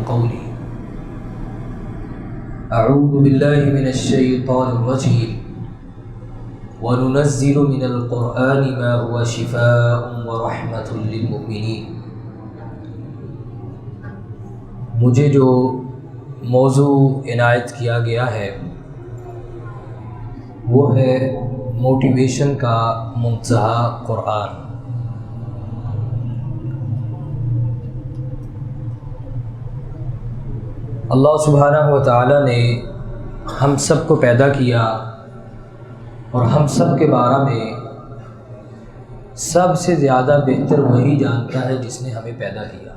قولي أعوذ بالله من الشيطان الرجيم وننزل من القرآن ما هو شفاء ورحمة للمؤمنين۔ مجھے جو موضوع عنایت کیا گیا ہے وہ ہے موٹیویشن کا منتہا قرآن۔ اللہ سبحانہ و تعالیٰ نے ہم سب کو پیدا کیا اور ہم سب کے بارے میں سب سے زیادہ بہتر وہی جانتا ہے جس نے ہمیں پیدا کیا،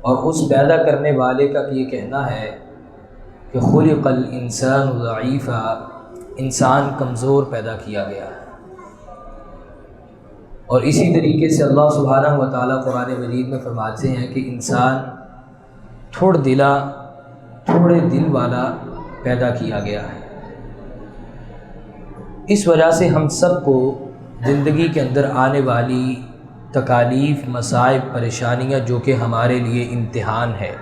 اور اس پیدا کرنے والے کا یہ کہنا ہے کہ خلق الانسان ضعیفا، انسان کمزور پیدا کیا گیا ہے۔ اور اسی طریقے سے اللہ سبحانہ و تعالیٰ قرآن مجید میں فرماتے ہیں کہ انسان تھوڑے دل والا پیدا کیا گیا ہے۔ اس وجہ سے ہم سب کو زندگی کے اندر آنے والی تکالیف، مصائب، پریشانیاں جو کہ ہمارے لیے امتحان ہے،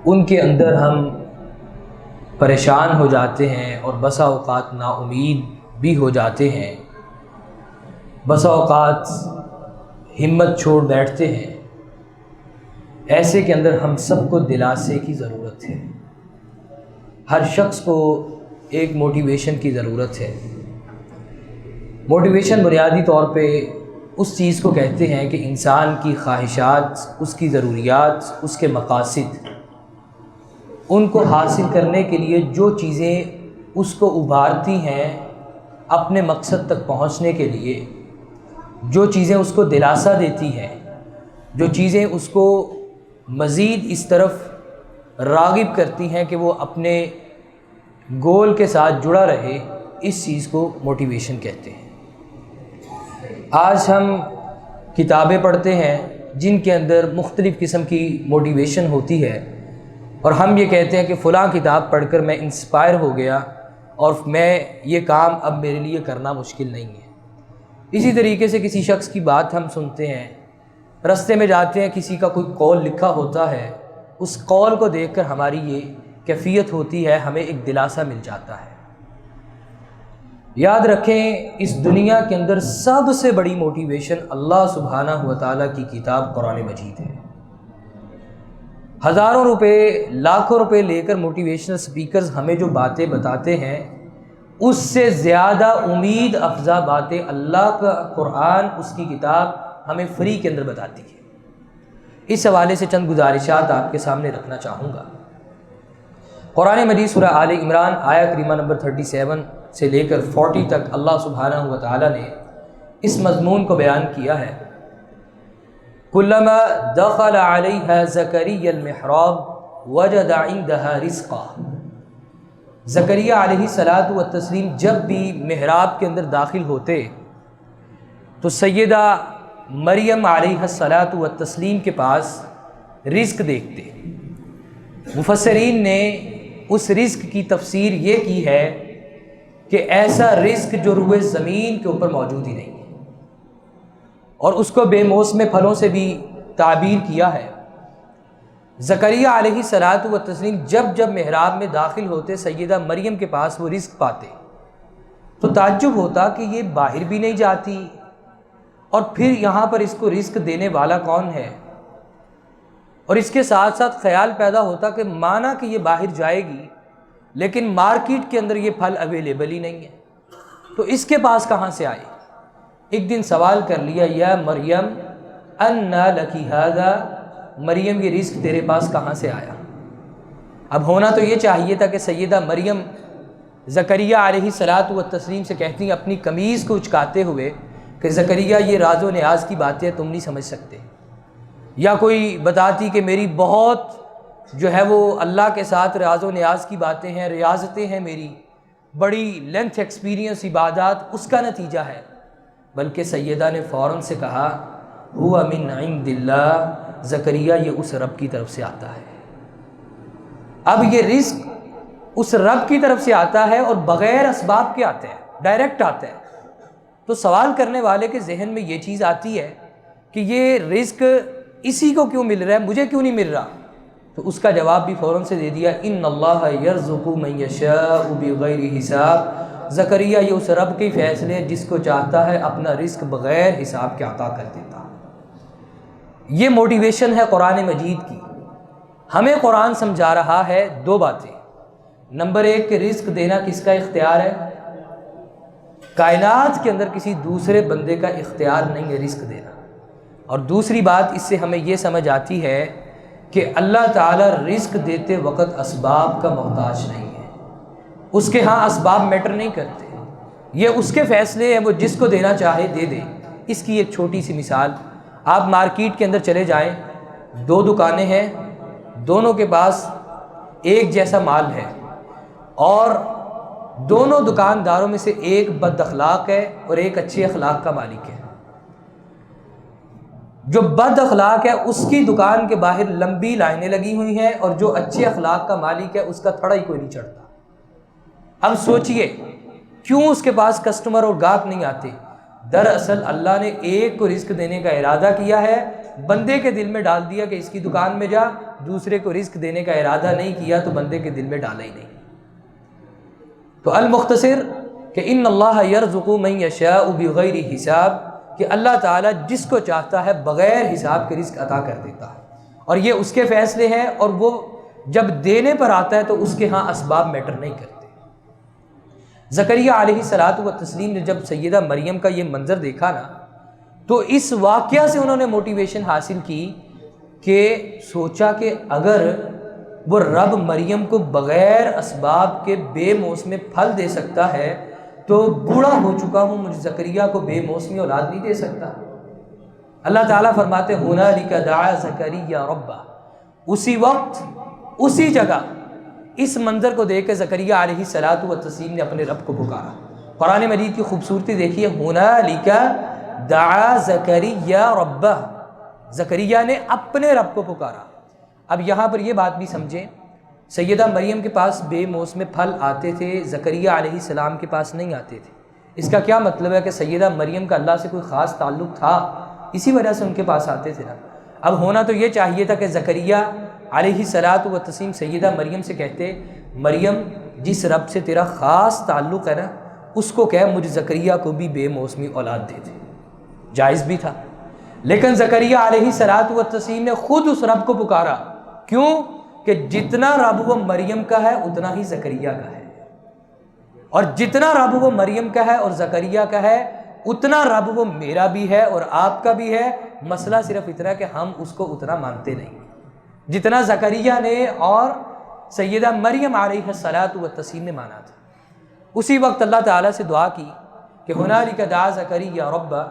ان کے اندر ہم پریشان ہو جاتے ہیں اور بسا اوقات نا امید بھی ہو جاتے ہیں، بسا اوقات ہمت چھوڑ بیٹھتے ہیں۔ ایسے کے اندر ہم سب کو دلاسے کی ضرورت ہے، ہر شخص کو ایک موٹیویشن کی ضرورت ہے۔ موٹیویشن بنیادی طور پہ اس چیز کو کہتے ہیں کہ انسان کی خواہشات، اس کی ضروریات، اس کے مقاصد، ان کو حاصل کرنے کے لیے جو چیزیں اس کو ابھارتی ہیں اپنے مقصد تک پہنچنے کے لیے، جو چیزیں اس کو دلاسا دیتی ہیں، جو چیزیں اس کو مزید اس طرف راغب کرتی ہیں کہ وہ اپنے گول کے ساتھ جڑا رہے، اس چیز کو موٹیویشن کہتے ہیں۔ آج ہم کتابیں پڑھتے ہیں جن کے اندر مختلف قسم کی موٹیویشن ہوتی ہے، اور ہم یہ کہتے ہیں کہ فلاں کتاب پڑھ کر میں انسپائر ہو گیا اور میں یہ کام اب میرے لیے کرنا مشکل نہیں ہے۔ اسی طریقے سے کسی شخص کی بات ہم سنتے ہیں، رستے میں جاتے ہیں، کسی کا کوئی قول لکھا ہوتا ہے، اس قول کو دیکھ کر ہماری یہ کیفیت ہوتی ہے، ہمیں ایک دلاسا مل جاتا ہے۔ یاد رکھیں، اس دنیا کے اندر سب سے بڑی موٹیویشن اللہ سبحانہ و تعالیٰ کی کتاب قرآن مجید ہے۔ ہزاروں روپے، لاکھوں روپے لے کر موٹیویشنل سپیکرز ہمیں جو باتیں بتاتے ہیں، اس سے زیادہ امید افزا باتیں اللہ کا قرآن، اس کی کتاب ہمیں فری کے اندر بتاتی ہے۔ اس حوالے سے چند گزارشات آپ کے سامنے رکھنا چاہوں گا۔ قرآن مجید سورہ آل عمران آیہ کریمہ نمبر 37 سے لے کر 40 تک اللہ سبحانہ و تعالیٰ نے اس مضمون کو بیان کیا ہے۔ کلما دخل علیہا زکریا المحراب وجد عندها رزقا۔ زکریا علیہ الصلاۃ والتسلیم جب بھی محراب کے اندر داخل ہوتے تو سیدہ مریم علیہ الصلاۃ والتسلیم کے پاس رزق دیکھتے۔ مفسرین نے اس رزق کی تفسیر یہ کی ہے کہ ایسا رزق جو روئے زمین کے اوپر موجود ہی نہیں ہے، اور اس کو بے موسم پھلوں سے بھی تعبیر کیا ہے۔ زکریا علیہ الصلاۃ والتسلیم جب محراب میں داخل ہوتے، سیدہ مریم کے پاس وہ رزق پاتے تو تعجب ہوتا کہ یہ باہر بھی نہیں جاتی، اور پھر یہاں پر اس کو رزق دینے والا کون ہے؟ اور اس کے ساتھ ساتھ خیال پیدا ہوتا کہ مانا کہ یہ باہر جائے گی لیکن مارکیٹ کے اندر یہ پھل اویلیبل ہی نہیں ہے، تو اس کے پاس کہاں سے آئے؟ ایک دن سوال کر لیا، یا مریم انا لکی ھذا، مریم یہ رزق تیرے پاس کہاں سے آیا؟ اب ہونا تو یہ چاہیے تھا کہ سیدہ مریم زکریا علیہ الصلاۃ والتسلیم سے کہتی ہیں اپنی قمیض کو اچکاتے ہوئے کہ زکریا یہ راز و نیاز کی باتیں تم نہیں سمجھ سکتے، یا کوئی بتاتی کہ میری بہت جو ہے وہ اللہ کے ساتھ راز و نیاز کی باتیں ہیں، ریاضتیں ہیں، میری بڑی لینتھ ایکسپیرینس عبادات، اس کا نتیجہ ہے۔ بلکہ سیدہ نے فوراً سے کہا ہوا من عند اللہ، زکریا یہ اس رب کی طرف سے آتا ہے۔ اب یہ رزق اس رب کی طرف سے آتا ہے اور بغیر اسباب کے آتا ہے، ڈائریکٹ آتا ہے۔ تو سوال کرنے والے کے ذہن میں یہ چیز آتی ہے کہ یہ رزق اسی کو کیوں مل رہا ہے، مجھے کیوں نہیں مل رہا؟ تو اس کا جواب بھی فوراً سے دے دیا، ان اللہ یرزق من یشاء بغیر حساب، زکریا یہ اس رب کے فیصلے ہیں جس کو چاہتا ہے اپنا رزق بغیر حساب کے عطا کر دیتا۔ یہ موٹیویشن ہے قرآن مجید کی۔ ہمیں قرآن سمجھا رہا ہے دو باتیں، نمبر ایک کہ رزق دینا کس کا اختیار ہے؟ کائنات کے اندر کسی دوسرے بندے کا اختیار نہیں ہے رزق دینا۔ اور دوسری بات اس سے ہمیں یہ سمجھ آتی ہے کہ اللہ تعالیٰ رزق دیتے وقت اسباب کا محتاج نہیں ہے، اس کے ہاں اسباب میٹر نہیں کرتے، یہ اس کے فیصلے ہیں، وہ جس کو دینا چاہے دے دے۔ اس کی ایک چھوٹی سی مثال، آپ مارکیٹ کے اندر چلے جائیں، دو دکانیں ہیں، دونوں کے پاس ایک جیسا مال ہے، اور دونوں دکانداروں میں سے ایک بد اخلاق ہے اور ایک اچھے اخلاق کا مالک ہے۔ جو بد اخلاق ہے اس کی دکان کے باہر لمبی لائنیں لگی ہوئی ہیں، اور جو اچھے اخلاق کا مالک ہے اس کا تھڑا ہی کوئی نہیں چڑھتا۔ اب سوچئے کیوں اس کے پاس کسٹمر اور گاہک نہیں آتے؟ دراصل اللہ نے ایک کو رزق دینے کا ارادہ کیا ہے، بندے کے دل میں ڈال دیا کہ اس کی دکان میں جا، دوسرے کو رزق دینے کا ارادہ نہیں کیا تو بندے کے دل میں ڈالا ہی نہیں۔ تو المختصر کہ ان اللہ یرزق من یشاء بغیر حساب، کہ اللہ تعالیٰ جس کو چاہتا ہے بغیر حساب کے رزق عطا کر دیتا ہے، اور یہ اس کے فیصلے ہیں، اور وہ جب دینے پر آتا ہے تو اس کے ہاں اسباب میٹر نہیں کرتے۔ زکریا علیہ الصلاۃ والتسلیم نے جب سیدہ مریم کا یہ منظر دیکھا نا، تو اس واقعہ سے انہوں نے موٹیویشن حاصل کی کہ سوچا کہ اگر وہ رب مریم کو بغیر اسباب کے بے موسم پھل دے سکتا ہے تو بوڑھا ہو چکا ہوں مجھ زکریا کو بے موسمی اولاد نہیں دے سکتا۔ اللہ تعالیٰ فرماتے ہنالک دعا زکریا ربہ، اسی وقت اسی جگہ اس منظر کو دیکھ کے زکریا علیہ الصلاۃ والتسلیم نے اپنے رب کو پکارا۔ قرآن مجید کی خوبصورتی دیکھیے، ہنالک دعا زکریا ربہ، زکریا نے اپنے رب کو پکارا۔ اب یہاں پر یہ بات بھی سمجھیں، سیدہ مریم کے پاس بے موسم پھل آتے تھے، زکریا علیہ السلام کے پاس نہیں آتے تھے۔ اس کا کیا مطلب ہے کہ سیدہ مریم کا اللہ سے کوئی خاص تعلق تھا، اسی وجہ سے ان کے پاس آتے تھے نا۔ اب ہونا تو یہ چاہیے تھا کہ زکریا علیہ الصلاۃ والتسلیم سیدہ مریم سے کہتے، مریم جس رب سے تیرا خاص تعلق ہے نا، اس کو کہہ مجھ زکریا کو بھی بے موسمی اولاد دے دے، جائز بھی تھا۔ لیکن زکریا علیہ الصلاۃ والتسلیم نے خود اس رب کو پکارا، کیوں کہ جتنا رب وہ مریم کا ہے اتنا ہی زکریا کا ہے، اور جتنا رب وہ مریم کا ہے اور زکریا کا ہے اتنا رب وہ میرا بھی ہے اور آپ کا بھی ہے۔ مسئلہ صرف اتنا کہ ہم اس کو اتنا مانتے نہیں جتنا زکریا نے اور سیدہ مریم علیہ الصلاۃ والتسلیم نے مانا تھا۔ اسی وقت اللہ تعالیٰ سے دعا کی کہ ہنالک دعا زکریا ربہ،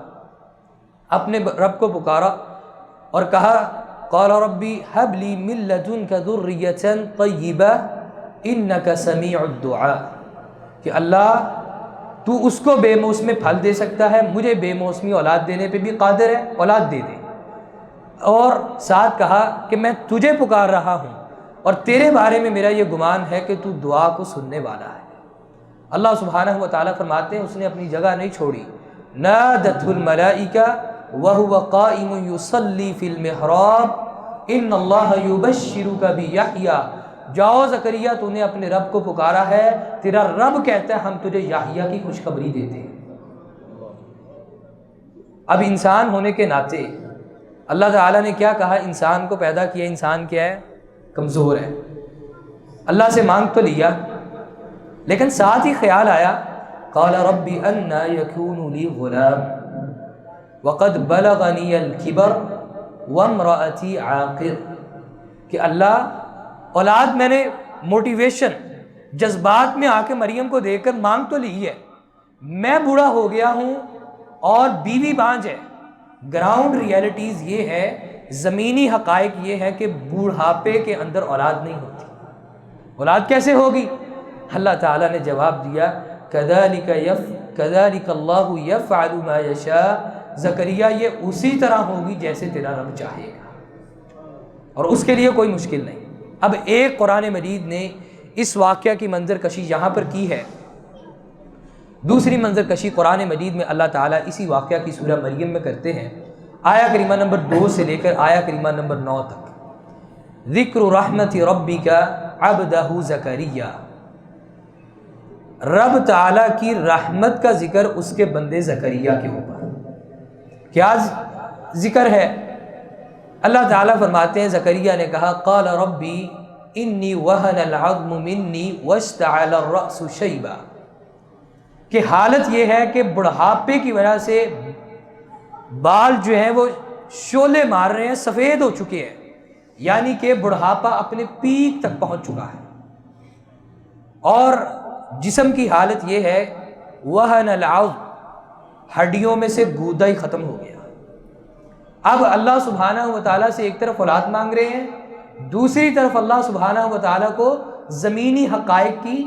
اپنے رب کو پکارا اور کہا قال ربی ہب لی من لدنک ذریۃ طیبہ انک سمیع الدعاء، کہ اللہ تو اس کو بے موسم پھل دے سکتا ہے، مجھے بے موسمی اولاد دینے پہ بھی قادر ہے، اولاد دے دے۔ اور ساتھ کہا کہ میں تجھے پکار رہا ہوں اور تیرے بارے میں میرا یہ گمان ہے کہ تو دعا کو سننے والا ہے۔ اللہ سبحانہ و تعالیٰ فرماتے ہیں اس نے اپنی جگہ نہیں چھوڑی، نادته الملائکہ وهو قائم یصلی فی المحراب ان اللہ یبشرک بیحییٰ، جاؤ زکریا تو نے اپنے رب کو پکارا ہے، تیرا رب کہتا ہے ہم تجھے یحییٰ کی خوشخبری دیتے ہیں۔ اب انسان ہونے کے ناطے اللہ تعالیٰ نے کیا کہا، انسان کو پیدا کیا، انسان کیا ہے؟ کمزور ہے۔ اللہ سے مانگ تو لیا، لیکن ساتھ ہی خیال آیا قال رب انا یکون لی غلام وقد بلغنی الکبر وامرأتی عاقر، کہ اللہ اولاد، میں نے موٹیویشن جذبات میں آ کے مریم کو دیکھ کر مانگ تو لی ہے، میں بوڑھا ہو گیا ہوں اور بیوی بانجھ ہے۔ گراؤنڈ ریالٹیز یہ ہے، زمینی حقائق یہ ہے کہ بوڑھاپے کے اندر اولاد نہیں ہوتی۔ اولاد کیسے ہوگی؟ اللہ تعالیٰ نے جواب دیا کذالک اللہ یفعل ما یشاء، زکریا یہ اسی طرح ہوگی جیسے تیرا رب چاہے گا، اور اس کے لیے کوئی مشکل نہیں۔ اب ایک قرآن مجید نے اس واقعہ کی منظر کشی یہاں پر کی ہے، دوسری منظر کشی قرآن مجید میں اللہ تعالیٰ اسی واقعہ کی سورہ مریم میں کرتے ہیں۔ آیا کریمہ نمبر 2 سے لے کر آیا کریمہ نمبر 9 تک. ذکر رحمت ربک عبدہ زکریا، رب تعالیٰ کی رحمت کا ذکر اس کے بندے زکریا کے اوپر. کیا ذکر ہے؟ اللہ تعالیٰ فرماتے ہیں زکریا نے کہا قال ربی انی وہن العظم منی واشتعل الرأس شیبا، کہ حالت یہ ہے کہ بڑھاپے کی وجہ سے بال جو ہیں وہ شعلے مار رہے ہیں، سفید ہو چکے ہیں، یعنی کہ بڑھاپا اپنے پیک تک پہنچ چکا ہے. اور جسم کی حالت یہ ہے وہن العظم، ہڈیوں میں سے گودا ہی ختم ہو گیا. اب اللہ سبحانہ و تعالیٰ سے ایک طرف اولاد مانگ رہے ہیں، دوسری طرف اللہ سبحانہ و تعالیٰ کو زمینی حقائق کی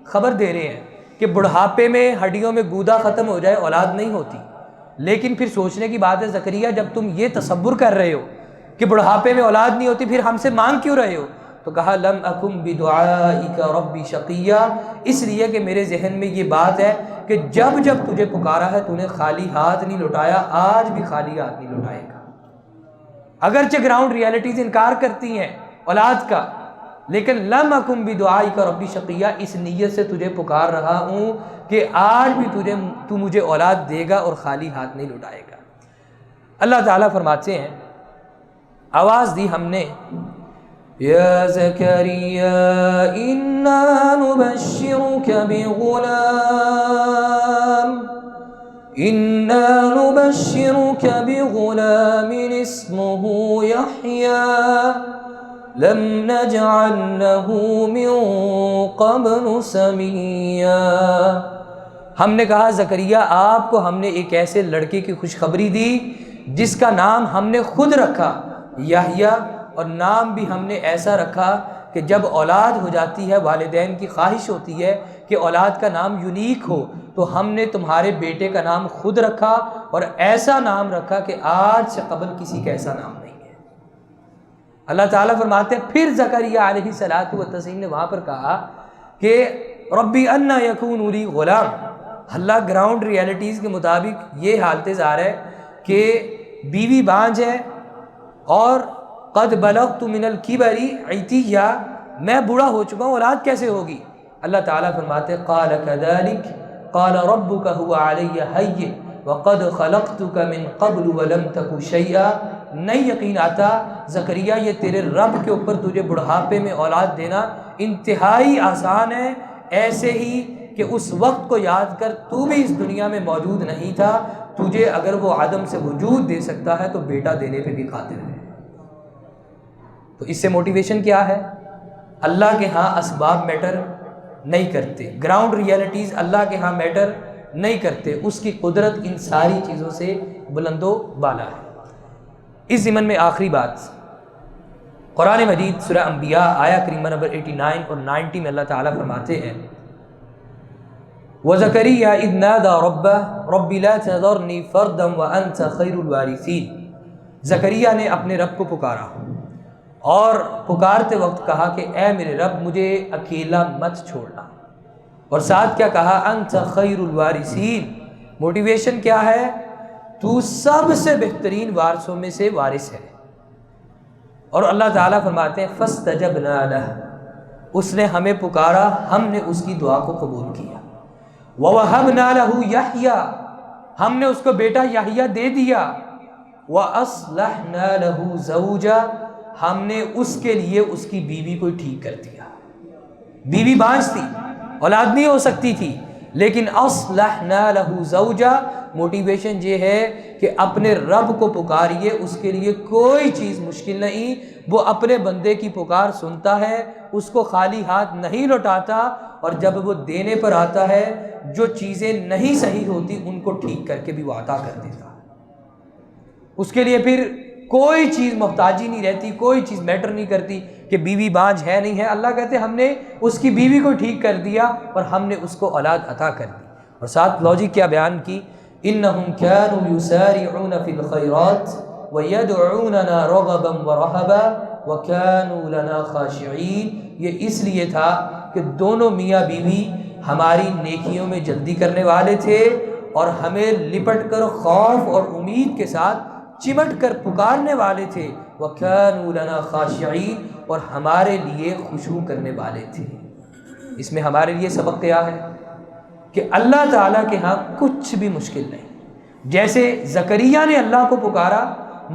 خبر دے رہے ہیں کہ بڑھاپے میں ہڈیوں میں گودا ختم ہو جائے اولاد نہیں ہوتی. لیکن پھر سوچنے کی بات ہے زکریا، جب تم یہ تصور کر رہے ہو کہ بڑھاپے میں اولاد نہیں ہوتی، پھر ہم سے مانگ کیوں رہے ہو؟ تو کہا لم اکم بدعائک ربی شقیا، اس لیے کہ میرے ذہن میں یہ بات ہے کہ جب جب تجھے پکارا ہے تو نے خالی ہاتھ نہیں لوٹایا، آج بھی خالی ہاتھ نہیں لوٹائے گا. اگرچہ گراؤنڈ ریالٹیز انکار کرتی ہیں اولاد کا، لیکن لم اکم بدعائک ربی شقیا، اس نیت سے تجھے پکار رہا ہوں کہ آج بھی تو مجھے اولاد دے گا اور خالی ہاتھ نہیں لوٹائے گا. اللہ تعالیٰ فرماتے ہیں آواز دی ہم نے یا زکریا انا نبشرک بغلام اسمه یحییٰ لم نجعل له من قبل سمیا. ہم نے کہا زکریا آپ کو ہم نے ایک ایسے لڑکے کی خوشخبری دی جس کا نام ہم نے خود رکھا یحییٰ، اور نام بھی ہم نے ایسا رکھا کہ جب اولاد ہو جاتی ہے والدین کی خواہش ہوتی ہے کہ اولاد کا نام یونیک ہو، تو ہم نے تمہارے بیٹے کا نام خود رکھا اور ایسا نام رکھا کہ آج سے قبل کسی کا ایسا نام نہیں ہے. اللہ تعالیٰ فرماتے ہیں پھر زکریا علیہ الصلوۃ والتسلیم نے وہاں پر کہا کہ ربی انا یکون لی غلام. اللہ گراؤنڈ ریالٹیز کے مطابق یہ حالت ظاہر ہے کہ بیوی بانجھ ہے اور قد بلغت من الکبر عتیہ، میں بوڑھا ہو چکا ہوں، اولاد کیسے ہوگی؟ اللہ تعالیٰ فرماتے قال کذلک قال ربک هو علی ہین وقد خلقتک من قبل ولم تک شیئا. نہیں یقین آتا زکریا یہ تیرے رب کے اوپر تجھے بڑھاپے میں اولاد دینا انتہائی آسان ہے، ایسے ہی کہ اس وقت کو یاد کر تو بھی اس دنیا میں موجود نہیں تھا، تجھے اگر وہ عدم سے وجود دے سکتا ہے تو بیٹا دینے پہ بھی قادر ہے. تو اس سے موٹیویشن کیا ہے؟ اللہ کے ہاں اسباب میٹر نہیں کرتے، گراؤنڈ ریالٹیز اللہ کے ہاں میٹر نہیں کرتے، اس کی قدرت ان ساری چیزوں سے بلند و بالا ہے. اس ضمن میں آخری بات، قرآن مجید سورہ انبیاء آیا کریمہ نمبر 89 اور 90 میں اللہ تعالیٰ فرماتے ہیں وَزَكَرِيَّا إِذْ نَادَى رَبَّهُ رَبِّ لَا تَذَرْنِي فَرْدًا وَأَنْتَ خَيْرُ الْوَارِثِينَ. زکریا نے اپنے رب کو پکارا اور پکارتے وقت کہا کہ اے میرے رب مجھے اکیلا مت چھوڑنا، اور ساتھ کیا کہا انت خیر الوارثین. موٹیویشن کیا ہے؟ تو سب سے بہترین وارثوں میں سے وارث ہے. اور اللہ تعالیٰ فرماتے ہیں فاستجبنا لہ، اس نے ہمیں پکارا، ہم نے اس کی دعا کو قبول کیا. ووہبنا لہ یحییٰ، ہم نے اس کو بیٹا یحییٰ دے دیا. واصلحنا لہ زوجا، ہم نے اس کے لیے اس کی بیوی کو ٹھیک کر دیا. بیوی بانجھ تھی، اولاد نہیں ہو سکتی تھی، لیکن اصلحنا لہ زوجا، موٹیویشن یہ ہے کہ اپنے رب کو پکاریے، اس کے لیے کوئی چیز مشکل نہیں. وہ اپنے بندے کی پکار سنتا ہے، اس کو خالی ہاتھ نہیں لوٹاتا، اور جب وہ دینے پر آتا ہے جو چیزیں نہیں صحیح ہوتی ان کو ٹھیک کر کے بھی وہ عطا کر دیتا. اس کے لیے پھر کوئی چیز محتاجی نہیں رہتی، کوئی چیز میٹر نہیں کرتی کہ بیوی بانجھ ہے نہیں ہے. اللہ کہتے ہم نے اس کی بیوی کو ٹھیک کر دیا اور ہم نے اس کو اولاد عطا کر دی. اور ساتھ لاجک کیا بیان کی، انہم کانوا یسارعون فی الخیرات ویدعوننا رغبا ورہبا وکانوا لنا خاشعین. یہ اس لیے تھا کہ دونوں میاں بیوی ہماری نیکیوں میں جلدی کرنے والے تھے اور ہمیں لپٹ کر خوف اور امید کے ساتھ چمٹ کر پکارنے والے تھے، وَكَانُوا لَنَا خَاشِعِينَ، اور ہمارے لیے خشوع کرنے والے تھے۔ اس میں ہمارے لیے سبق کیا ہے کہ اللہ تعالیٰ کے ہاں کچھ بھی مشکل نہیں۔ جیسے زکریا نے اللہ کو پکارا،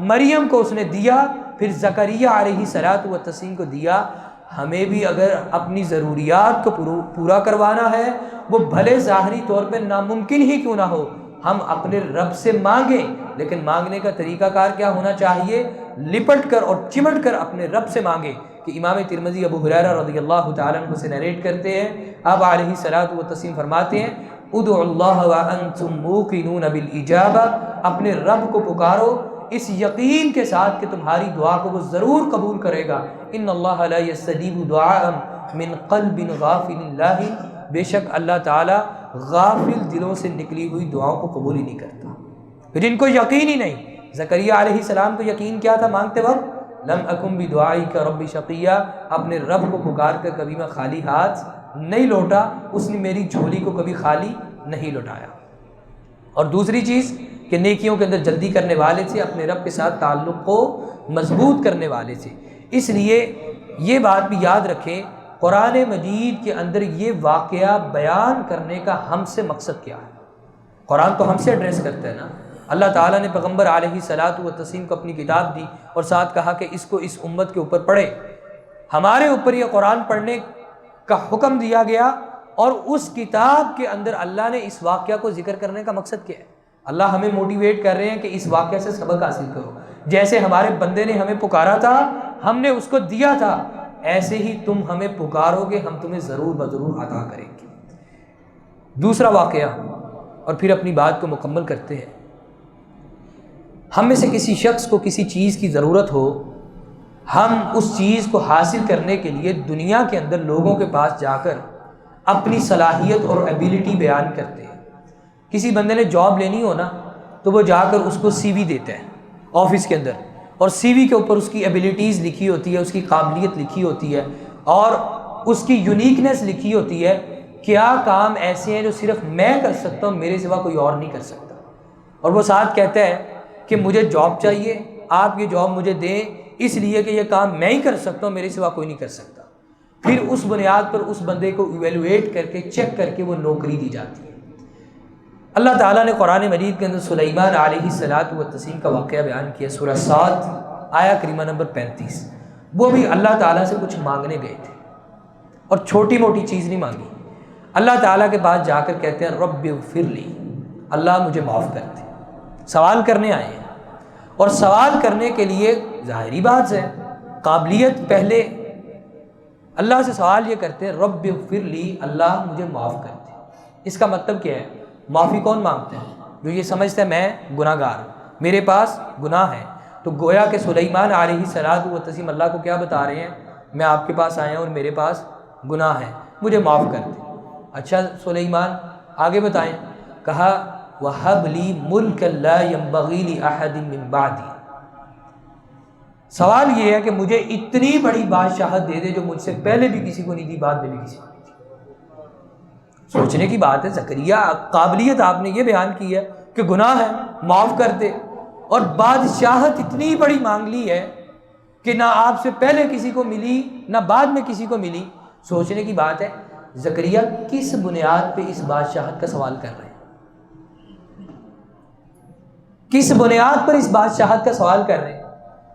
مریم کو اس نے دیا، پھر زکریا علیہ الصلاۃ والتسلیم کو دیا، ہمیں بھی اگر اپنی ضروریات کو پورا کروانا ہے، وہ بھلے ظاہری طور پہ ناممکن ہی کیوں نہ ہو، ہم اپنے رب سے مانگیں، لیکن مانگنے کا طریقہ کار کیا ہونا چاہیے؟ لپٹ کر اور چمٹ کر اپنے رب سے مانگیں۔ کہ امام ترمذی ابو ہریرہ رضی اللہ تعالیٰ عنہ سے نریٹ کرتے ہیں، آپ علیہ الصلاۃ والتسلیم فرماتے ہیں، ادعوا اللہ وانتم موقنون بالاجابہ، اپنے رب کو پکارو اس یقین کے ساتھ کہ تمہاری دعا کو وہ ضرور قبول کرے گا۔ ان اللہ لا یستجیب دعاء من قلب غافل لاہ، بے شک اللہ تعالیٰ غافل دلوں سے نکلی ہوئی دعاؤں کو قبول ہی نہیں کرتا۔ جن کو یقین ہی نہیں، زکریا علیہ السلام کو یقین کیا تھا مانگتے وقت؟ لم اکن بدعائک رب شقیا، اپنے رب کو پکار کر کبھی میں خالی ہاتھ نہیں لوٹا، اس نے میری جھولی کو کبھی خالی نہیں لوٹایا۔ اور دوسری چیز کہ نیکیوں کے اندر جلدی کرنے والے تھے، اپنے رب کے ساتھ تعلق کو مضبوط کرنے والے تھے۔ اس لیے یہ بات بھی یاد رکھیں، قرآن مجید کے اندر یہ واقعہ بیان کرنے کا ہم سے مقصد کیا ہے؟ قرآن تو ہم سے ایڈریس کرتا ہے نا۔ اللہ تعالیٰ نے پیغمبر علیہ الصلاۃ والتسلیم کو اپنی کتاب دی اور ساتھ کہا کہ اس کو اس امت کے اوپر پڑھے۔ ہمارے اوپر یہ قرآن پڑھنے کا حکم دیا گیا، اور اس کتاب کے اندر اللہ نے اس واقعہ کو ذکر کرنے کا مقصد کیا ہے؟ اللہ ہمیں موٹیویٹ کر رہے ہیں کہ اس واقعہ سے سبق حاصل کرو۔ جیسے ہمارے بندے نے ہمیں پکارا تھا، ہم نے اس کو دیا تھا، ایسے ہی تم ہمیں پکارو گے، ہم تمہیں ضرور بضرور عطا کریں گے۔ دوسرا واقعہ، اور پھر اپنی بات کو مکمل کرتے ہیں۔ ہم میں سے کسی شخص کو کسی چیز کی ضرورت ہو، ہم اس چیز کو حاصل کرنے کے لیے دنیا کے اندر لوگوں کے پاس جا کر اپنی صلاحیت اور ایبیلٹی بیان کرتے ہیں۔ کسی بندے نے جاب لینی ہو نا، تو وہ جا کر اس کو سی وی دیتا ہے آفس کے اندر، اور سی وی کے اوپر اس کی ایبیلٹیز لکھی ہوتی ہے، اس کی قابلیت لکھی ہوتی ہے، اور اس کی یونیکنیس لکھی ہوتی ہے، کیا کام ایسے ہیں جو صرف میں کر سکتا ہوں، میرے سوا کوئی اور نہیں کر سکتا۔ اور وہ ساتھ کہتا ہے کہ مجھے جاب چاہیے، آپ یہ جاب مجھے دیں اس لیے کہ یہ کام میں ہی کر سکتا ہوں، میرے سوا کوئی نہیں کر سکتا۔ پھر اس بنیاد پر اس بندے کو ایویلویٹ کر کے چیک کر کے وہ نوکری دی جاتی ہے۔ اللہ تعالیٰ نے قرآن مجید کے اندر سلیمان علیہ الصلاۃ والتسلیم کا واقعہ بیان کیا، سورہ 7 آیہ کریمہ نمبر 35۔ وہ بھی اللہ تعالیٰ سے کچھ مانگنے گئے تھے، اور چھوٹی موٹی چیز نہیں مانگی۔ اللہ تعالیٰ کے پاس جا کر کہتے ہیں رب اغفر لی، اللہ مجھے معاف کر دے۔ سوال کرنے آئے ہیں، اور سوال کرنے کے لیے ظاہری بات ہے قابلیت پہلے۔ اللہ سے سوال یہ کرتے ہیں رب اغفر لی، اللہ مجھے معاف کر دے۔ اس کا مطلب کیا ہے؟ معافی کون مانگتے ہیں؟ جو یہ سمجھتا ہے میں گناہ گار ہوں، میرے پاس گناہ ہے۔ تو گویا کہ سلیمان علیہ الصلاۃ والتسلیم اللہ کو کیا بتا رہے ہیں؟ میں آپ کے پاس آیا ہوں اور میرے پاس گناہ ہے، مجھے معاف کر دیں۔ اچھا سلیمان آگے بتائیں، کہا وَهَبْ لِي مُلْكًا لَا يَنبَغِي لِأَحَدٍ مِّن بَعْدِي، سوال یہ ہے کہ مجھے اتنی بڑی بادشاہت دے دے جو مجھ سے پہلے بھی کسی کو نہیں دی، بعد میں بھی کسی کو نہیں دی۔ سوچنے کی بات ہے، زکریا قابلیت آپ نے یہ بیان کی ہے کہ گناہ ہے معاف کر دے، اور بادشاہت اتنی بڑی مانگ لی ہے کہ نہ آپ سے پہلے کسی کو ملی نہ بعد میں کسی کو ملی۔ سوچنے کی بات ہے زکریا کس بنیاد پہ اس بادشاہت کا سوال کر رہے ہیں؟ کس بنیاد پر اس بادشاہت کا سوال کر رہے ہیں؟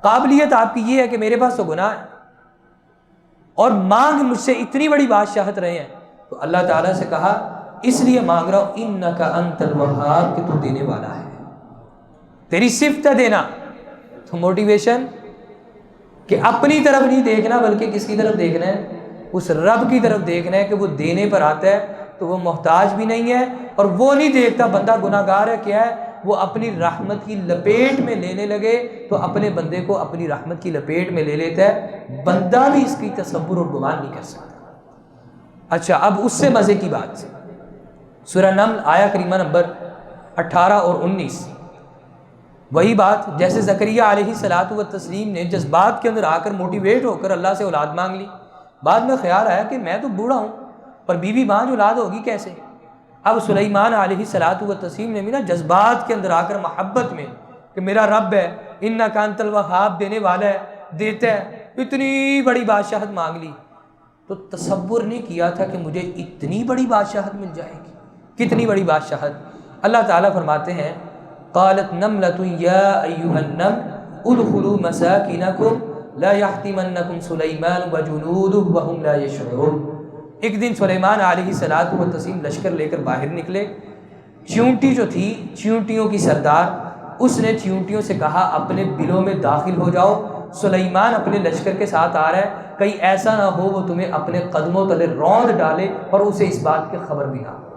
قابلیت آپ کی یہ ہے کہ میرے پاس تو گناہ ہے، اور مانگ مجھ سے اتنی بڑی بادشاہت رہے ہیں۔ تو اللہ تعالیٰ سے کہا اس لیے مانگ رہا ہوں انک انت الوہاب، کہ تو دینے والا ہے، تیری صفت ہے دینا۔ تو موٹیویشن کہ اپنی طرف نہیں دیکھنا بلکہ کس کی طرف دیکھنا ہے؟ اس رب کی طرف دیکھنا ہے کہ وہ دینے پر آتا ہے، تو وہ محتاج بھی نہیں ہے، اور وہ نہیں دیکھتا بندہ گناہ گار ہے کیا ہے، وہ اپنی رحمت کی لپیٹ میں لینے لگے تو اپنے بندے کو اپنی رحمت کی لپیٹ میں لے لیتا ہے، بندہ بھی اس کی تصور اور گمان نہیں کر سکتا۔ اچھا اب اس سے مزے کی بات، سورہ نمل آیہ کریمہ نمبر 18 اور 19، وہی بات جیسے زکریا علیہ الصلاۃ والتسلیم نے جذبات کے اندر آ کر موٹیویٹ ہو کر اللہ سے اولاد مانگ لی، بعد میں خیال آیا کہ میں تو بوڑھا ہوں، پر بیوی ماں اولاد ہوگی کیسے؟ اب سلیمان علیہ الصلاۃ والتسلیم نے بھی نا جذبات کے اندر آ کر محبت میں کہ کہ میرا رب ہے، انک انت الوہاب، دینے والا ہے، دیتا ہے، اتنی بڑی بادشاہت مانگ لی، تو تصور نہیں کیا تھا کہ مجھے اتنی بڑی بادشاہت مل جائے گی۔ کتنی بڑی بادشاہت! اللہ تعالیٰ فرماتے ہیں قالت نملۃ یا ایھا النمل ادخلوا مساکنکم لا یحطمنکم سلیمان وجنودہ وہم لا یشعرون۔ ایک دن سلیمان علیہ الصلوۃ والتسلیم لشکر لے کر باہر نکلے، چیونٹی جو تھی، چیونٹیوں کی سردار، اس نے چیونٹیوں سے کہا اپنے بلوں میں داخل ہو جاؤ، سلیمان اپنے لشکر کے ساتھ آ رہا ہے، کہیں ایسا نہ ہو وہ تمہیں اپنے قدموں تلے روند ڈالے اور اسے اس بات کی خبر بھی نہ ہو۔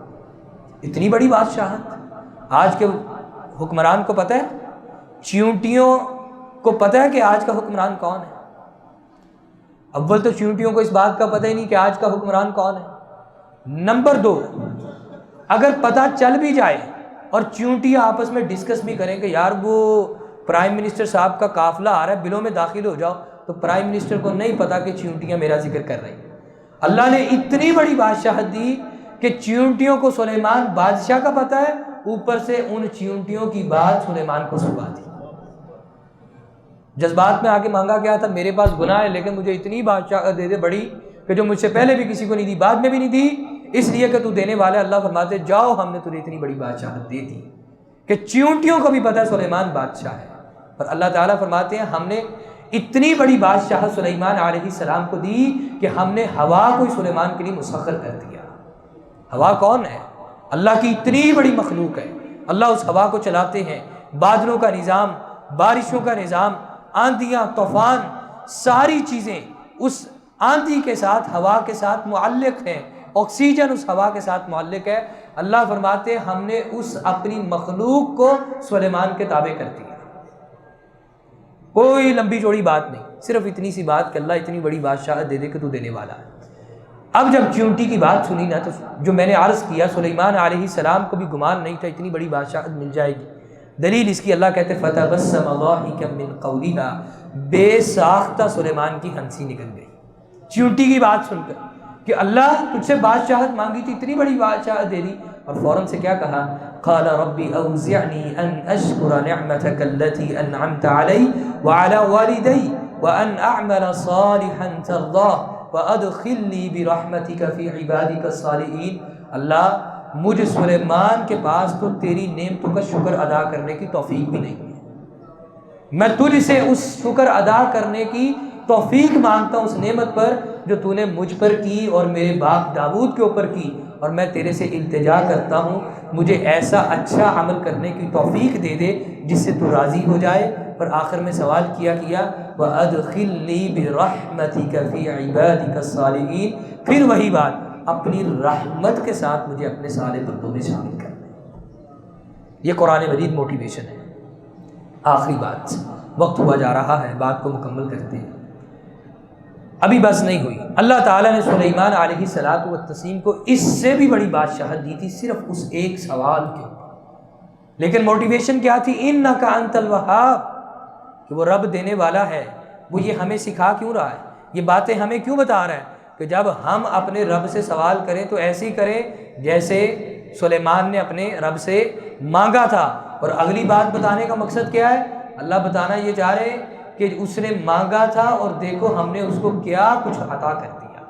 اتنی بڑی بادشاہت! آج کے حکمران کو پتہ ہے، چیونٹیوں کو پتہ ہے کہ آج کا حکمران کون ہے؟ اول تو چیونٹیوں کو اس بات کا پتہ ہی نہیں کہ آج کا حکمران کون ہے۔ نمبر دو، اگر پتہ چل بھی جائے اور چیونٹیاں آپس میں ڈسکس بھی کریں کہ یار وہ پرائم منسٹر صاحب کا قافلہ آ رہا ہے، بلوں میں داخل ہو جاؤ، تو پرائم منسٹر کو نہیں پتا کہ چیونٹیاں میرا ذکر کر رہی ہیں۔ اللہ نے اتنی بڑی بادشاہت دی کہ چیونٹیوں کو سلیمان بادشاہ کا پتہ ہے، اوپر سے ان چیونٹیوں کی بات سلیمان کو سنوا دی۔ جذبات میں آ کے مانگا کیا تھا؟ میرے پاس گناہ ہے لیکن مجھے اتنی بادشاہت دے دے بڑی کہ جو مجھ سے پہلے بھی کسی کو نہیں دی، بعد میں بھی نہیں دی، اس لیے کہ تو دینے والا ہے۔ اللہ فرماتے جاؤ، ہم نے تجھے اتنی بڑی بادشاہت دے دی کہ چیونٹیوں کو بھی پتہ ہے سلیمان بادشاہ ہے۔ اور اللہ تعالیٰ فرماتے ہیں ہم نے اتنی بڑی بادشاہت سلیمان علیہ السلام کو دی کہ ہم نے ہوا کو سلیمان کے لیے مسخر کر دیا۔ ہوا کون ہے؟ اللہ کی اتنی بڑی مخلوق ہے، اللہ اس ہوا کو چلاتے ہیں، بادلوں کا نظام، بارشوں کا نظام، آندھیاں، طوفان، ساری چیزیں اس آندھی کے ساتھ، ہوا کے ساتھ معلق ہیں، آکسیجن اس ہوا کے ساتھ معلق ہے۔ اللہ فرماتے ہیں ہم نے اس اپنی مخلوق کو سلیمان کے تابع کر دیا۔ کوئی لمبی چوڑی بات نہیں، صرف اتنی سی بات کہ اللہ اتنی بڑی بادشاہت دے دے کہ تو دینے والا ہے۔ اب جب چیونٹی کی بات سنی نا، تو جو میں نے عرض کیا سلیمان علیہ السلام کو بھی گمان نہیں تھا اتنی بڑی بادشاہت مل جائے گی۔ دلیل اس کی اللہ کہتے فتبسم ضاحکا من قولها، بے ساختہ سلیمان کی ہنسی نکل گئی چیونٹی کی بات سن کر کہ اللہ تجھ سے بادشاہت مانگی تھی، اتنی بڑی بادشاہت دے دی، اور فوراً سے کیا کہا؟ قال ربی اوزعنی ان اشکر نعمتک التي انعمت علی وعلی والدی وان اعمل صالحا ترضاه وادخلنی برحمتک فی عبادک الصالحین۔ اللہ مجھے سلیمان کے پاس تو تیری نعمتوں کا شکر ادا کرنے کی توفیق بھی نہیں ہے، میں تجھ سے اس شکر ادا کرنے کی توفیق مانگتا ہوں اس نعمت پر جو تو نے مجھ پر کی اور میرے باپ داؤد کے اوپر کی، اور میں تیرے سے التجا کرتا ہوں مجھے ایسا اچھا عمل کرنے کی توفیق دے دے جس سے تو راضی ہو جائے۔ اور آخر میں سوال کیا وَأَدْخِلْنِي بِرَحْمَتِكَ فِي عِبَادِكَ الصَّالِحِينَ، پھر وہی بات، اپنی رحمت کے ساتھ مجھے اپنے صالح بندوں میں شامل کرنا۔ یہ قرآن مجید موٹیویشن ہے۔ آخری بات، وقت ہوا جا رہا ہے، بات کو مکمل کرتے ہیں، ابھی بس نہیں ہوئی۔ اللہ تعالیٰ نے سلیمان علیہ الصلوۃ والتسلیم کو اس سے بھی بڑی بادشاہت دی تھی صرف اس ایک سوال کے اوپر، لیکن موٹیویشن کیا تھی؟ انک انت الوہاب، کہ وہ رب دینے والا ہے۔ وہ یہ ہمیں سکھا کیوں رہا ہے؟ یہ باتیں ہمیں کیوں بتا رہا ہے کہ جب ہم اپنے رب سے سوال کریں تو ایسے ہی کریں جیسے سلیمان نے اپنے رب سے مانگا تھا۔ اور اگلی بات بتانے کا مقصد کیا ہے؟ اللہ بتانا یہ چاہ رہے ہیں کہ اس نے مانگا تھا اور دیکھو ہم نے اس کو کیا کچھ عطا کر دیا۔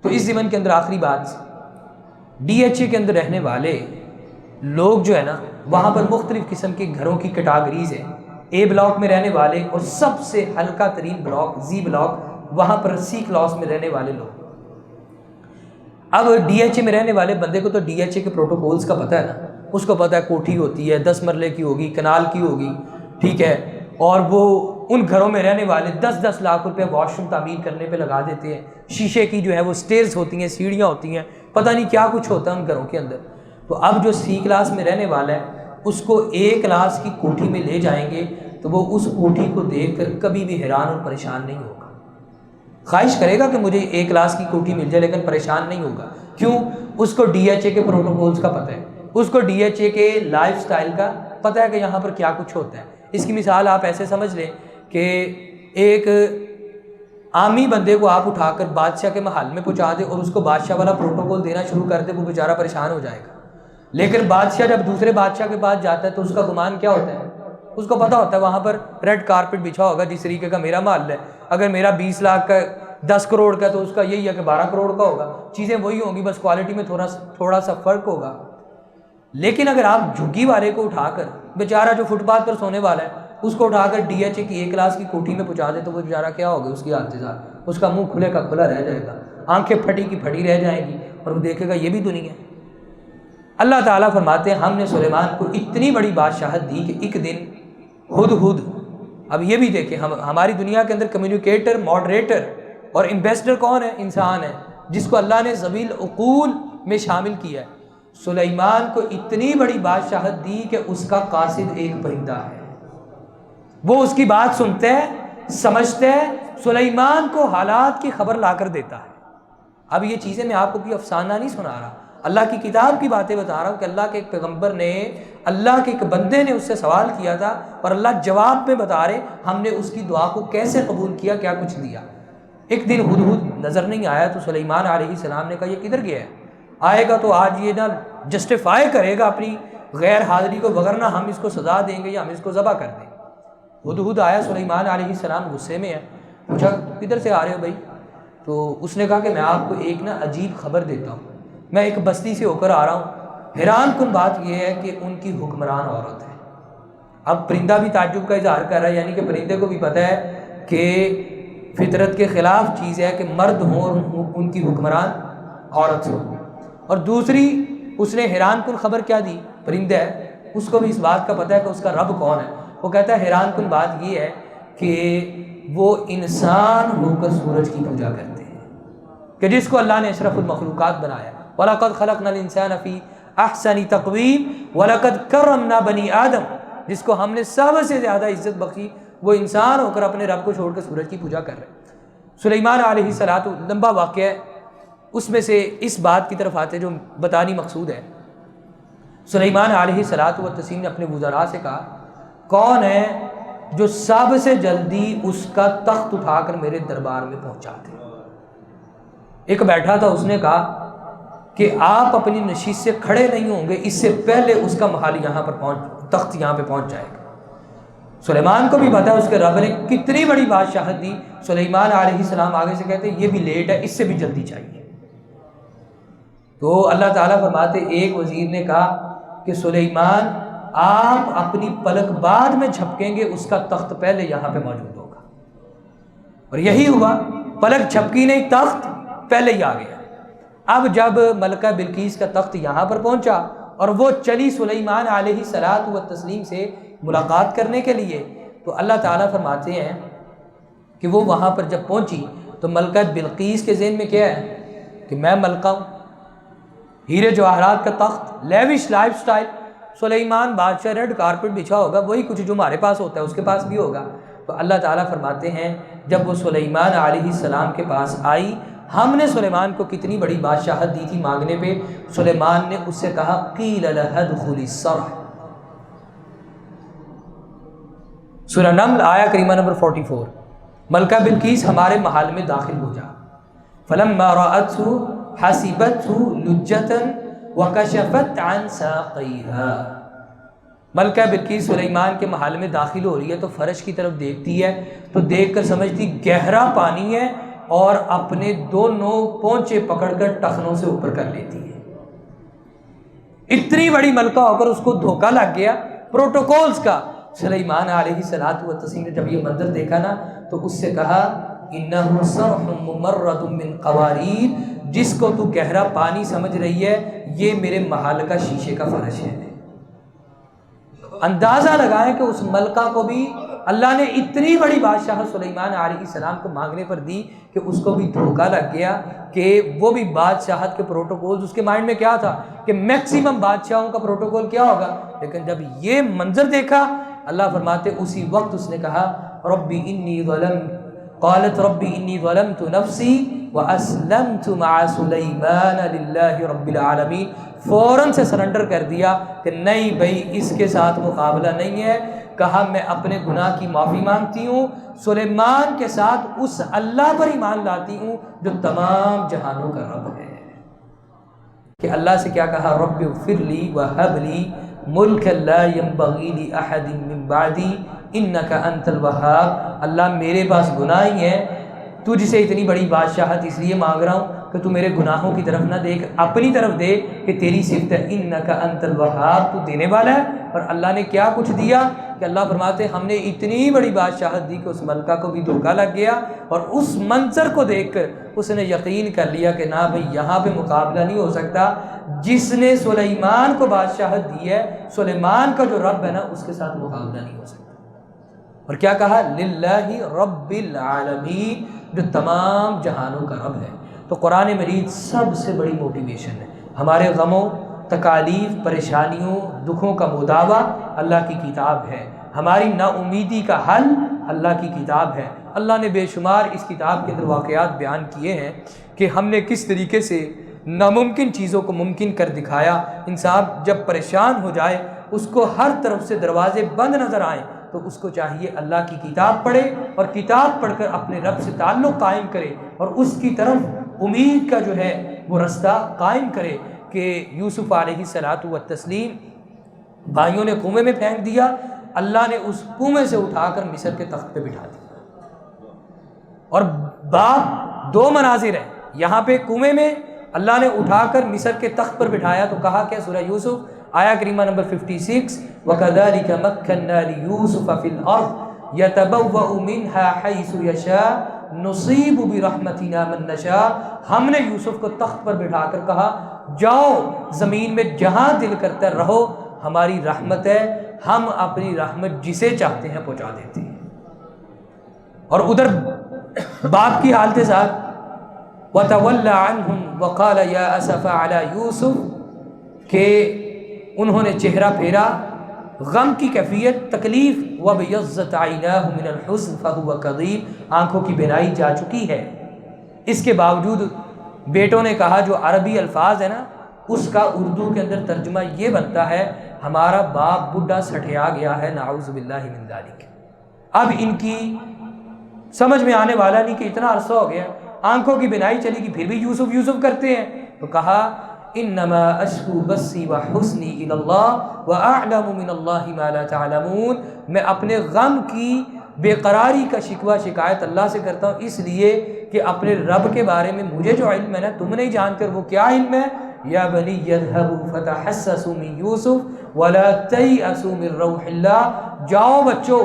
تو اس ضمن کے اندر آخری بات، ڈی ایچ اے کے اندر رہنے والے لوگ جو ہے نا، وہاں پر مختلف قسم کے گھروں کی کیٹاگریز ہیں۔ اے بلاک میں رہنے والے، اور سب سے ہلکا ترین بلاک زی بلاک، وہاں پر سی کلاس میں رہنے والے لوگ۔ اب ڈی ایچ اے میں رہنے والے بندے کو تو ڈی ایچ اے کے پروٹوکولز کا پتہ ہے نا، اس کو پتہ ہے کوٹھی ہوتی ہے 10 مرلے کی ہوگی، کنال کی ہوگی، ٹھیک ہے، اور وہ ان گھروں میں رہنے والے 10-10 لاکھ روپے واش روم تعمیر کرنے پہ لگا دیتے ہیں، شیشے کی جو ہے وہ سٹیئرز ہوتی ہیں، سیڑھیاں ہوتی ہیں، پتہ نہیں کیا کچھ ہوتا ہے ان گھروں کے اندر۔ تو اب جو سی کلاس میں رہنے والا ہے اس کو اے کلاس کی کوٹھی میں لے جائیں گے تو وہ اس کوٹھی کو دیکھ کر کبھی بھی حیران اور پریشان نہیں ہوگا، خواہش کرے گا کہ مجھے اے کلاس کی کوٹھی مل جائے، لیکن پریشان نہیں ہوگا۔ کیوں؟ اس کو ڈی ایچ اے کے پروٹوکولز کا پتہ ہے، اس کو ڈی ایچ اے کے لائف سٹائل کا پتہ ہے کہ یہاں پر کیا کچھ ہوتا ہے۔ اس کی مثال آپ ایسے سمجھ لیں کہ ایک عامی بندے کو آپ اٹھا کر بادشاہ کے محل میں پہنچا دے اور اس کو بادشاہ والا پروٹوکول دینا شروع کر دے، وہ بیچارہ پریشان ہو جائے گا۔ لیکن بادشاہ جب دوسرے بادشاہ کے پاس جاتا ہے تو اس کا گمان کیا ہوتا ہے اس کو پتہ ہوتا ہے وہاں پر ریڈ کارپٹ بچھا ہوگا جس طریقے کا میرا محل ہے، اگر میرا 20 لاکھ کا 10 کروڑ کا تو اس کا یہی ہے کہ 12 کروڑ کا ہوگا، چیزیں وہی ہوں گی، بس کوالٹی میں تھوڑا سا فرق ہوگا۔ لیکن اگر آپ جھگی والے کو اٹھا کر، بیچارہ جو فٹ پاتھ پر سونے والا ہے، اس کو اٹھا کر ڈی ایچ اے کی ایک کلاس کی کوٹھی میں پہنچا دے تو وہ بیچارہ کیا ہوگا، اس کی حالت ساتھ اس کا منہ کھلے کا کھلا رہ جائے گا، آنکھیں پھٹی کی پھٹی رہ جائیں گی، اور وہ دیکھے گا یہ بھی دنیا ہے۔ اللہ تعالیٰ فرماتے ہیں ہم نے سلیمان کو اتنی بڑی بادشاہت دی کہ ایک دن ہدہد، اب یہ بھی دیکھیں ہماری دنیا کے اندر کمیونیکیٹر، ماڈریٹر اور ایمبیسڈر کون ہے؟ انسان ہے، جس کو اللہ نے ذوی العقول میں شامل کیا ہے۔ سلیمان کو اتنی بڑی بادشاہت دی کہ اس کا قاصد ایک پرندہ ہے، وہ اس کی بات سنتے ہے، سمجھتے ہے، سلیمان کو حالات کی خبر لا کر دیتا ہے۔ اب یہ چیزیں میں آپ کو کوئی افسانہ نہیں سنا رہا، اللہ کی کتاب کی باتیں بتا رہا ہوں کہ اللہ کے ایک پیغمبر نے، اللہ کے ایک بندے نے اس سے سوال کیا تھا اور اللہ جواب میں بتا رہے ہم نے اس کی دعا کو کیسے قبول کیا، کیا کچھ دیا۔ ایک دن ہدہد نظر نہیں آیا تو سلیمان علیہ السلام نے کہا یہ کدھر گیا ہے، آئے گا تو آج یہ نہ جسٹیفائی کرے گا اپنی غیر حاضری کو، وگرنہ ہم اس کو سزا دیں گے یا ہم اس کو ذبح کر دیں۔ ہدہد آیا، سلیمان علیہ السلام غصے میں ہے، پوچھا کدھر سے آ رہے ہو بھائی؟ تو اس نے کہا کہ میں آپ کو ایک نا عجیب خبر دیتا ہوں، میں ایک بستی سے ہو کر آ رہا ہوں، حیران کن بات یہ ہے کہ ان کی حکمران عورت ہے۔ اب پرندہ بھی تعجب کا اظہار کر رہا ہے، یعنی کہ پرندے کو بھی پتہ ہے کہ فطرت کے خلاف چیز ہے کہ مرد ہوں اور ان کی حکمران عورت ہو۔ اور دوسری اس نے حیران کن خبر کیا دی، پرندہ ہے اس کو بھی اس بات کا پتہ ہے کہ اس کا رب کون ہے۔ وہ کہتا ہے حیران کن بات یہ ہے کہ وہ انسان ہو کر سورج کی پوجا کرتے ہیں، کہ جس کو اللہ نے اشرف المخلوقات بنایا، وَلَقَدْ خَلَقْنَا الْإِنسَانَ فِي أَحْسَنِ تَقْوِيمٍ وَلَقَدْ كَرَّمْنَا بَنِي آدم، جس کو ہم نے سب سے زیادہ عزت بخشی، وہ انسان ہو کر اپنے رب کو چھوڑ کر سورج کی پوجا کر رہے ہیں۔ سلیمان علیہ السلام، لمبا واقعہ ہے، اس میں سے اس بات کی طرف آتے جو بتانی مقصود ہے۔ سلیمان علیہ السلام نے اپنے وزراء سے کہا کون ہے جو سب سے جلدی اس کا تخت اٹھا کر میرے دربار میں پہنچا دے۔ ایک بیٹھا تھا، اس نے کہا کہ آپ اپنی نشست سے کھڑے نہیں ہوں گے اس سے پہلے اس کا محل یہاں پر تخت یہاں پہ پہنچ جائے گا۔ سلیمان کو بھی پتا ہے اس کے رب نے کتنی بڑی بادشاہت دی۔ سلیمان علیہ السلام آگے سے کہتے ہیں یہ بھی لیٹ ہے، اس سے بھی جلدی چاہیے۔ تو اللہ تعالیٰ فرماتے ایک وزیر نے کہا کہ سلیمان آپ اپنی پلک بعد میں جھپکیں گے، اس کا تخت پہلے یہاں پہ موجود ہوگا۔ اور یہی ہوا، پلک جھپکی نہیں، تخت پہلے ہی آ گیا۔ اب جب ملکہ بلقیس کا تخت یہاں پر پہنچا اور وہ چلی سلیمان علیہ السلام سے ملاقات کرنے کے لیے، تو اللہ تعالیٰ فرماتے ہیں کہ وہ وہاں پر جب پہنچی تو ملکہ بلقیس کے ذہن میں کیا ہے کہ میں ملکہ ہوں، ہیرے جواہرات کا تخت، لیوش لائف سٹائل، سلیمان بادشاہ، ریڈ کارپٹ بچھا ہوگا، وہی کچھ جو ہمارے پاس ہوتا ہے اس کے پاس بھی ہوگا۔ تو اللہ تعالیٰ فرماتے ہیں جب وہ سلیمان علیہ السلام کے پاس آئی، ہم نے سلیمان کو کتنی بڑی بادشاہت دی تھی مانگنے پہ، سلیمان نے اس سے کہا قیل لها ادخلی الصرح۔ سورہ نمل آیہ کریمہ نمبر 44، ملکہ بلقیس ہمارے محل میں داخل ہو جا۔ فلما رأته حسبته لجة وكشفت عن ساقيها۔ ملکہ بلقیس سلیمان کے محل میں داخل ہو رہی ہے تو فرش کی طرف دیکھتی ہے تو دیکھ کر سمجھتی گہرا پانی ہے، اور اپنے دونوں پونچے پکڑ کر ٹخنوں سے اوپر کر لیتی ہے۔ اتنی بڑی ملکہ ہو کر اس کو دھوکہ لگ گیا پروٹوکولز کا۔ سلیمان علیہ السلام نے جب یہ منظر دیکھا نا تو اس سے کہا انہ صرح ممرد من قواریر، جس کو تو گہرا پانی سمجھ رہی ہے یہ میرے محل کا شیشے کا فرش ہے۔ اندازہ لگائیں کہ اس ملکہ کو بھی اللہ نے اتنی بڑی بادشاہت سلیمان علیہ السلام کو مانگنے پر دی کہ اس کو بھی دھوکہ لگ گیا کہ وہ بھی بادشاہت کے پروٹوکول، اس کے مائنڈ میں کیا تھا کہ میکسیمم بادشاہوں کا پروٹوکول کیا ہوگا، لیکن جب یہ منظر دیکھا اللہ فرماتے اسی وقت اس نے کہا ربی انی قالت ربی انی ظلمت نفسی واسلمت مع سلیمان للہ رب العالمین، فوراً سے سرنڈر کر دیا کہ نہیں بھائی اس کے ساتھ مقابلہ نہیں ہے۔ کہا میں اپنے گناہ کی معافی مانگتی ہوں، سلیمان کے ساتھ اس اللہ پر ایمان لاتی ہوں جو تمام جہانوں کا رب ہے۔ کہ اللہ سے کیا کہا رب اغفر لی وہب لی ملک لا ينبغی لأحد من بعدی انک انت الوہاب، اللہ میرے پاس گناہ ہی ہے، تجھ سے اتنی بڑی بادشاہت اس لیے مانگ رہا ہوں کہ تو میرے گناہوں کی طرف نہ دیکھ، اپنی طرف دے کہ تیری صفت ہے انک انت الوہاب، تو دینے والا ہے۔ اور اللہ نے کیا کچھ دیا کہ اللہ فرماتے ہم نے اتنی بڑی بادشاہت دی کہ اس ملکہ کو بھی دھوکہ لگ گیا، اور اس منظر کو دیکھ کر اس نے یقین کر لیا کہ نہ بھئی یہاں پہ مقابلہ نہیں ہو سکتا، جس نے سلیمان کو بادشاہت دی ہے، سلیمان کا جو رب ہے نا، اس کے ساتھ مقابلہ نہیں ہو سکتا۔ اور کیا کہا؟ للہ رب العالمین، جو تمام جہانوں کا رب ہے۔ تو قرآن مجید سب سے بڑی موٹیویشن ہے، ہمارے غموں، تکالیف، پریشانیوں، دکھوں کا مداوع اللہ کی کتاب ہے، ہماری نا امیدی کا حل اللہ کی کتاب ہے۔ اللہ نے بے شمار اس کتاب کے اندر واقعات بیان کیے ہیں کہ ہم نے کس طریقے سے ناممکن چیزوں کو ممکن کر دکھایا۔ انسان جب پریشان ہو جائے، اس کو ہر طرف سے دروازے بند نظر آئیں، تو اس کو چاہیے اللہ کی کتاب پڑھے اور کتاب پڑھ کر اپنے رب سے تعلق قائم کرے اور اس کی طرف امید کا جو ہے وہ رستہ قائم کرے۔ کہ یوسف علیہ الصلاۃ والتسلیم بھائیوں نے کنویں میں پھینک دیا، اللہ نے اس کنویں سے اٹھا کر مصر کے تخت پہ بٹھا دیا، اور باپ دو مناظر ہیں، یہاں پہ کنویں میں اللہ نے اٹھا کر مصر کے تخت پر بٹھایا تو کہا کیا؟ سورہ یوسف آیا کریمہ نمبر 56، وَكَذَلِكَ مَكَّنَّا لِيُوسُفَ فِي الْأَرْضِ يَتَبَوَّأُ مِنْهَا حَيْثُ يَشَاءُ نُصِيبُ بِرَحْمَتِنَا مَن نَّشَاءُ، ہم نے یوسف کو تخت پر بٹھا کر کہا جاؤ زمین میں جہاں دل کرتا رہو، ہماری رحمت ہے، ہم اپنی رحمت جسے چاہتے ہیں پہنچا دیتے ہیں۔ اور ادھر باپ کی حالت ساتھ وَتَوَلَّى عَنْهُمْ وَقَالَ يَا أَسَفَ عَلَى يُوسُف، کہ انہوں نے چہرہ پھیرا، غم کی کیفیت، تکلیف، وَبِيَضَّتْ عَيْنَاهُ مِنَ الْحُزْنِ فَهُوَ كَظِيمٌ، آنکھوں کی بینائی جا چکی ہے۔ اس کے باوجود بیٹوں نے کہا، جو عربی الفاظ ہے نا، اس کا اردو کے اندر ترجمہ یہ بنتا ہے ہمارا باپ بڈھا سٹھیا گیا ہے، نعوذ باللہ من ذالک۔ اب ان کی سمجھ میں آنے والا نہیں کہ اتنا عرصہ ہو گیا، آنکھوں کی بینائی چلی گی پھر بھی یوسف یوسف کرتے ہیں، تو کہا انما اشکو بسی وحزنی الی اللہ واعلم من اللہ ما لا تعلمون، میں اپنے غم کی بے قراری کا شکوہ شکایت اللہ سے کرتا ہوں، اس لیے کہ اپنے رب کے بارے میں مجھے جو علم ہے نا تم نہیں جانتے، وہ کیا علم ہے؟ یا بنی یذهبوا فتحسسوا من یوسف ولا تیأسوا من روح اللہ، جاؤ بچوں،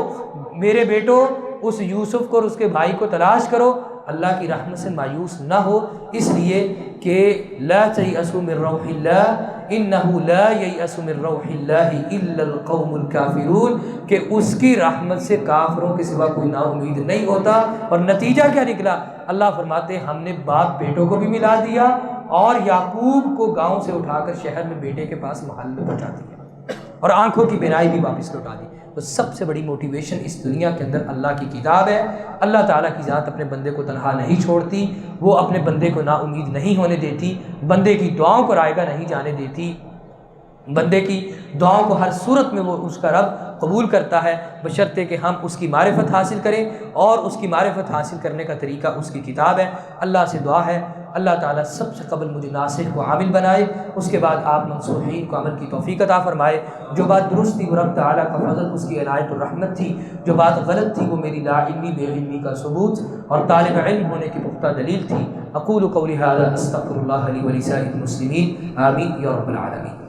میرے بیٹو، اس یوسف کو اور اس کے بھائی کو تلاش کرو، اللہ کی رحمت سے مایوس نہ ہو، اس لیے کہ لا تیأسوا من روح اللہ انہ لا ییأس من روح اللہ الا القوم الکافرون، کہ اس کی رحمت سے کافروں کے سوا کوئی نا امید نہیں ہوتا۔ اور نتیجہ کیا نکلا؟ اللہ فرماتے ہم نے باپ بیٹوں کو بھی ملا دیا اور یعقوب کو گاؤں سے اٹھا کر شہر میں بیٹے کے پاس محل میں پہنچا دیا اور آنکھوں کی بینائی بھی واپس لوٹا دی۔ تو سب سے بڑی موٹیویشن اس دنیا کے اندر اللہ کی کتاب ہے۔ اللہ تعالیٰ کی ذات اپنے بندے کو تنہا نہیں چھوڑتی، وہ اپنے بندے کو نا امید نہیں ہونے دیتی، بندے کی دعاؤں کو رائیگاں نہیں جانے دیتی، بندے کی دعاؤں کو ہر صورت میں وہ اس کا رب قبول کرتا ہے، بشرطے کہ ہم اس کی معرفت حاصل کریں، اور اس کی معرفت حاصل کرنے کا طریقہ اس کی کتاب ہے۔ اللہ سے دعا ہے اللہ تعالیٰ سب سے قبل مجھے ناصح کو عامل بنائے، اس کے بعد آپ منصوحین کو عمل کی توفیق عطا فرمائے۔ جو بات درست تھی وہ رب تعالیٰ کا فضل، اس کی عنایت الرحمت تھی، جو بات غلط تھی وہ میری لا علمی بے علمی کا ثبوت اور طالب علم ہونے کی پختہ دلیل تھی۔ اقول قولی ھذا استغفر اللہ لی ولسائر المسلمین، آمین یا رب العالمین۔